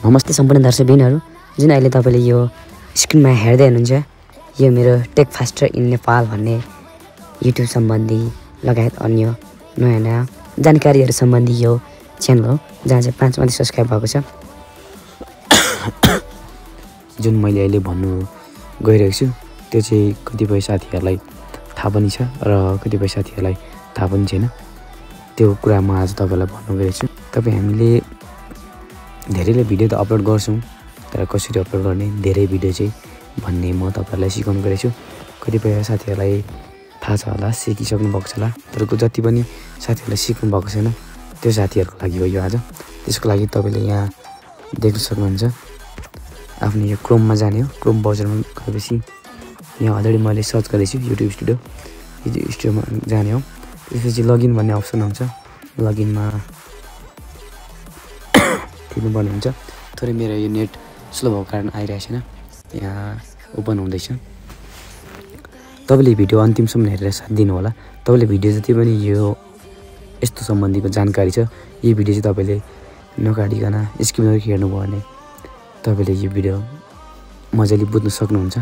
नमस्ते सम्पूर्ण दर्शकबिनहरु जुन अहिले तपाईले यो स्क्रिनमा हेर्दै हुनुहुन्छ यो मेरो टेक फास्टर इन नेपाल भन्ने युट्युब सम्बन्धी लगायत अन्य नयाँ जानकारीहरु सम्बन्धी यो च्यानल हो जहाँ चाहिँ 5 मात्र सब्स्क्राइब भएको छ। जुन मैले अहिले भन्नु गइरहेको छु त्यो चाहिँ कतिपय साथीहरुलाई थाहा पनि छ र कतिपय साथीहरुलाई थाहा पनि छैन। त्यो कुरा म आज तपाईलाई भन्नु गइरहेको छु। तपाई हामीले धेरैले भिडियो त अपलोड गर्छौं तर कसरी अपलोड गर्ने धेरै भिडियो चाहिँ भन्ने म तपाईहरुलाई सिकाउन गइरहेको छु। कतिपय साथीहरुलाई थाहा छ होला सिकिसक्नु भएको छ होला तर जति पनि साथीहरुले सिक्नु भएको छैन त्यो साथीहरुको लागि हो यो आज। त्यसको लागि तपाईले यहाँ देख्न सक्नुहुन्छ आफ्नो यो क्रोममा जाने हो। क्रोम ब्राउजरमा गएपछि यहाँ अलरेडी मैले सर्च गरेछु युट्युब स्टुडियोमा जाने हो। त्यसपछि लगइन भन्ने अप्सन आउँछ। लगइनमा दिनुपर्ने हुन्छ। थोरै मेरो यो नेट स्लो भएको कारण आइरहेको छैन यहाँ ओपन हुँदैछ। तपाईले भिडियो अन्तिमसम्म हेरेर साथ दिनु होला। तपाईले भिडियो जति पनि यो यस्तो सम्बन्धीको जानकारी छ यो भिडियो चाहिँ तपाईले नकाटिकन स्किप गरेर हेर्नुभयो भने तपाईले यो भिडियो मजाले बुझ्न सक्नुहुन्छ।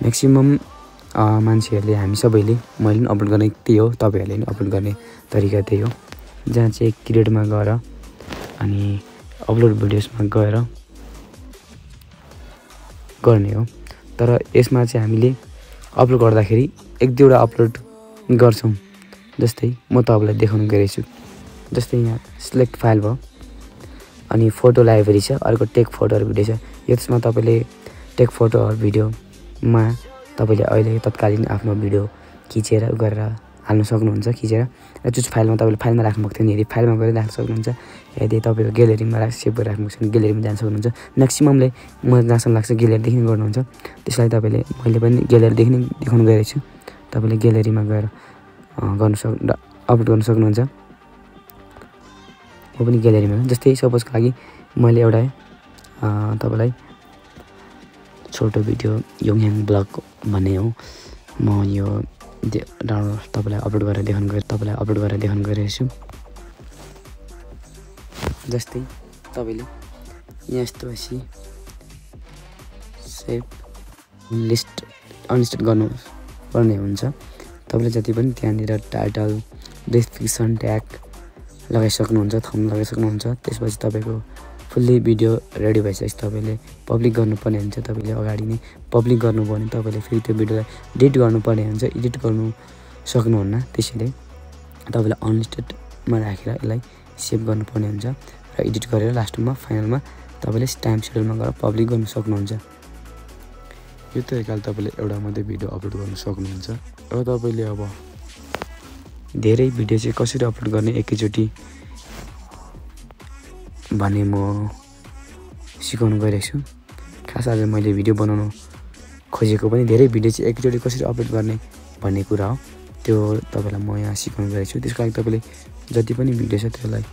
म्याक्सिमम मान्छेहरुले हामी सबैले मैले पनि अपलोड गर्ने त्यही हो तपाईहरुले पनि अपलोड गर्ने तरिका त्यही हो जहाँ चाहिँ क्रिएटमा गएर अनि अपलोड भिडियोसमा गएर गर्ने हो। तर यसमा चाहिँ हामीले अपलोड गर्दाखेरि एक दुईवटा अपलोड गर्छौं। जस्तै म तपाईलाई देखाउन गइरहेछु। जस्तै यहाँ सिलेक्ट फाइल भयो अनि फोटो लाइब्रेरी छ अर्को टेक फोटोहरु भिडियो छ। यसमा तपाईले टेक फोटोहरु भिडियोमा तपाईले अहिले तत्कालीन आफ्नो भिडियो खिचेर गरेर हाल्न सक्नुहुन्छ। खिचेर र चुज फाइलमा तपाईले फाइलमा राख्नु भएको थियो नि यदि फाइलमा गएर राख्न सक्नुहुन्छ। यदि तपाईको ग्यालरीमा सेभ गरेर राख्नु छ भने ग्यालरीमा जान सक्नुहुन्छ। म्याक्सिममले म जहाँसम्म लाग्छ ग्यालरी देखिन गर्नुहुन्छ। त्यसलाई तपाईले मैले पनि ग्यालरी देखिन देखाउन गइरहेको छु। तपाईले ग्यालरीमा गएर अपलोड गर्न सक्नुहुन्छ। म पनि ग्यालरीमा जस्तै सपोजको लागि मैले एउटा तपाईलाई छोटो भिडियो योङह्याङ ब्लग भन्ने हो म यो तपाईलाई अपलोड गरेर देखाउन गइरहेको छु। जस्तै तपाईले यहाँ यस्तो पछि सेभ लिस्ट अनलिस्टेड गर्नु पर्ने हुन्छ। तपाईले जति पनि त्यहाँनिर टाइटल डिस्क्रिप्सन ट्याग लगाइसक्नुहुन्छ थम्ब लगाइसक्नुहुन्छ। त्यसपछि तपाईको फुल्ली भिडियो रेडी भइसकेपछि तपाईले पब्लिक गर्नुपर्ने हुन्छ। तपाईले अगाडि नै पब्लिक गर्नुभयो भने तपाईले फेरि त्यो भिडियोलाई एडिट गर्नुपर्ने हुन्छ। एडिट गर्नु सक्नुहुन्न त्यसैले तपाईले अनलिस्टेडमा राखेर यसलाई सेभ गर्नुपर्ने हुन्छ र एडिट गरेर लास्टमा फाइनलमा तपाईले टाइम सेड्युलमा गएर पब्लिक गर्न सक्नुहुन्छ। यो तरिकाले तपाईले एउटा मात्रै भिडियो अपलोड गर्न सक्नुहुन्छ। र तपाईले अब धेरै भिडियो चाहिँ कसरी अपलोड गर्ने एकैचोटी भने म सिकाउन गइरहेको छु। खास आज मैले भिडियो बनाउन खोजेको पनि धेरै भिडियो चाहिँ एकैचोटी कसरी अपलोड गर्ने भन्ने कुरा हो। त्यो तपाईलाई म यहाँ सिकाउन गइरहेको छु। त्यसको लागि तपाईले जति पनि भिडियो छ त्यसलाई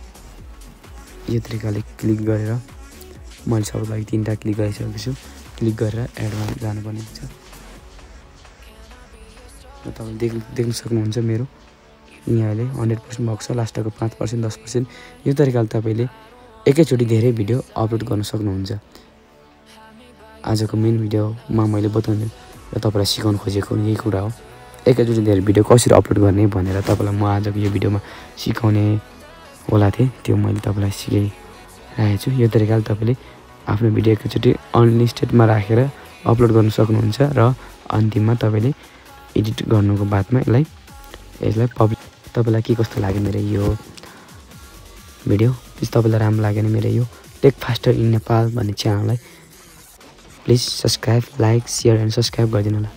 यो तरिकाले क्लिक गरेर मैले सबैको लागि 3टा क्लिक गरिसकेको छु। क्लिक गरेर एडमा जानुपर्ने हुन्छ। र तपाईले देख्न सक्नुहुन्छ मेरो यहाँ अहिले 100% भएको छ। लास्टको 5% 10%। यो तरिकाले तपाईले एकैचोटी धेरै भिडियो अपलोड गर्न सक्नुहुन्छ। आजको मेन भिडियोमा मैले बताउने र तपाईलाई सिकाउन खोजेको यही कुरा हो। एकैचोटी धेरै भिडियो कसरी अपलोड गर्ने भनेर तपाईलाई म आजको यो भिडियोमा सिकाउने होला थिए। त्यो मैले तपाईलाई सिकाइरहेको छु। यो तरिकाले तपाईले आफ्नो भिडियो एकैचोटी अनलिस्टेडमा राखेर अपलोड गर्न सक्नुहुन्छ र अन्तिममा तपाईले एडिट गर्नुको बादमा यसलाई पब्लिक तपाईलाई के कस्तो लाग्यो मेरो यो भिडियो तपाईलाई राम्रो लाग्यो भने मेरो यो टेक फास्टर इन नेपाल भन्ने च्यानललाई please subscribe like share and subscribe गरिदिनु होला।